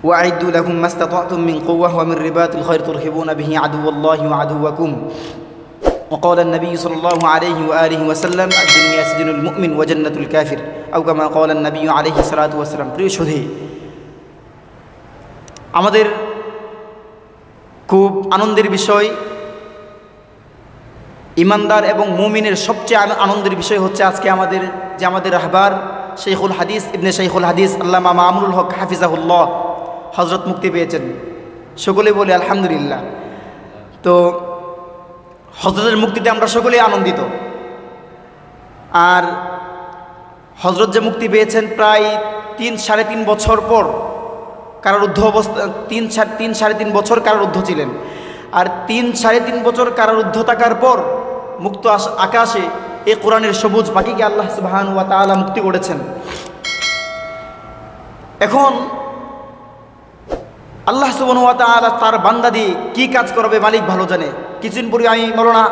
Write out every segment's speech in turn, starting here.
وأعدوا لهم ما استطعتم من قوة ومن رباط الخير ترهبون به عدو الله وعدوكم وقال النبي صلى الله عليه وآله وسلم الدنيا سجن المؤمن وجنة الكافر أو كما قال النبي عليه الصلاة والسلام প্রিয় সুধী আমাদের খুব আনন্দের বিষয় ইমানদার এবং মুমিনের সবচেয়ে আনন্দের বিষয় হচ্ছে আজকে আমাদের রাহবার শেখুল হাদিস ইবনে শেখুল হাদিস আল্লামা মামুনুল হক হাফিজাহুল্লাহ হযরত মুক্তি পেয়েছেন। সকলে বলে আলহামদুলিল্লাহ। তো হযরতের মুক্তিতে আমরা সকলেই আনন্দিত। আর হযরত যে মুক্তি পেয়েছেন প্রায় 3-3.5 বছর পর কারারুদ্ধ অবস্থা 3-3.5 বছর কারারুদ্ধ ছিলেন। আর 3-3.5 বছর কারারুদ্ধ থাকার পর মুক্ত আকাশে এই কোরআনের সবুজ পাখিকে আল্লাহ সুবহানাহু ওয়া তাআলা মুক্তি করেছেন। এখন আল্লাহ সুবহানাহু ওয়া তাআলা তার বান্দা দিয়ে কী কাজ করবে মালিক ভালো জানে। কিছুদিন পরে আমি মাওলানা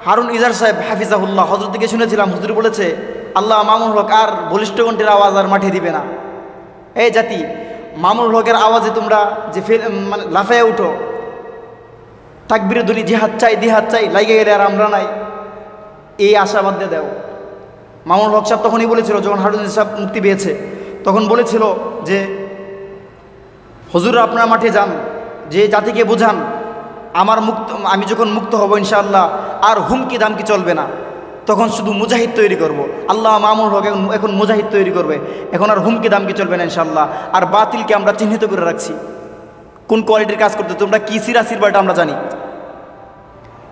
হারুন ইজার সাহেব হাফিজাহুল্লাহ হযরত থেকে শুনেছিলাম, হুজুর বলেছে আল্লাহ মামুনুল হক আর বলিষ্ঠ কণ্ঠের আওয়াজ আর মাঠে দিবে না। এই জাতি মামুনুল হকের আওয়াজে তোমরা যে মানে লাফাইয়া উঠো, তাকবীরের ধ্বনি জিহাদ চাই দিহাদ চাই লাইগে গেলে আর আমরা নাই, এই আশাবাদ দিয়ে দাও। মামুনুল হক সাহেব তখনই বলেছিল, যখন হারুন ইজার সাহেব মুক্তি পেয়েছে তখন বলেছিল যে হুজুর আপনারা মাঠে যান, যে জাতিকে বুঝান আমি যখন মুক্ত হব ইনশাআল্লাহ আর হুমকি দামকি চলবে না, তখন শুধু মুজাহিদ তৈরি করব। আল্লাহ মামুনুল হক এখন মুজাহিদ তৈরি করবে, এখন আর হুমকি দামকি চলবে না ইনশাআল্লাহ। আর বাতিলকে আমরা চিহ্নিত করে রাখছি কোন কোয়ালিটির কাজ করতে, তোমরা কি সিরাসির বাটা আমরা জানি।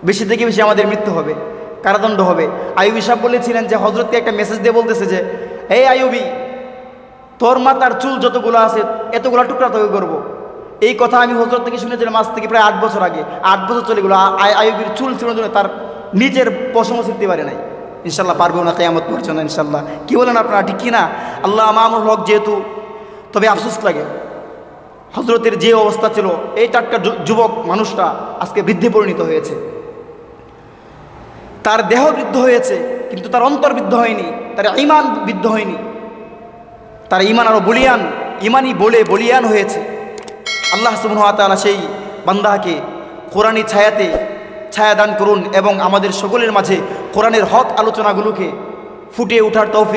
বেশি থেকে বেশি আমাদের মৃত্যু হবে, কারাদণ্ড হবে। আইয়ুবী সাহেব বলেছিলেন যে হযরতকে একটা মেসেজ দিয়ে বলতেছে যে এই আইয়ুবী, তোর মাথার চুল যতগুলো আছে এতগুলো টুকরা তোকে করবো। এই কথা আমি হযরত থেকে শুনেছিলাম আজ থেকে প্রায় 8 বছর আগে। 8 বছর চলে গেলো, আইয়ুবীর চুল ছিল জন্য তার নিজের পশমও ছিঁড়তে পারে নাই। ইনশাল্লাহ পারবেও না কিয়ামত পর্যন্ত ইনশাল্লাহ। কি বলেন আপনারা, ঠিক কিনা? আল্লাহ মামুনুল হক যেহেতু, তবে আফসোস লাগে হযরতের যে অবস্থা ছিল, এই টাটকা যুবক মানুষটা আজকে বৃদ্ধে পরিণত হয়েছে। তার দেহ বৃদ্ধ হয়েছে কিন্তু তার অন্তর বৃদ্ধ হয়নি, তার ঈমান বৃদ্ধ হয়নি, তার ঈমান আরও ঈমানই বলিয়ান হয়েছে। আল্লাহ সুবহানাহু ওয়া তাআলা সেই বান্দাকে কোরআনী ছায়া দান করুন এবং আমাদের সকলের মাঝে কোরআনের হক আলোচনাগুলোকে ফুটিয়ে ওঠার তৌফিক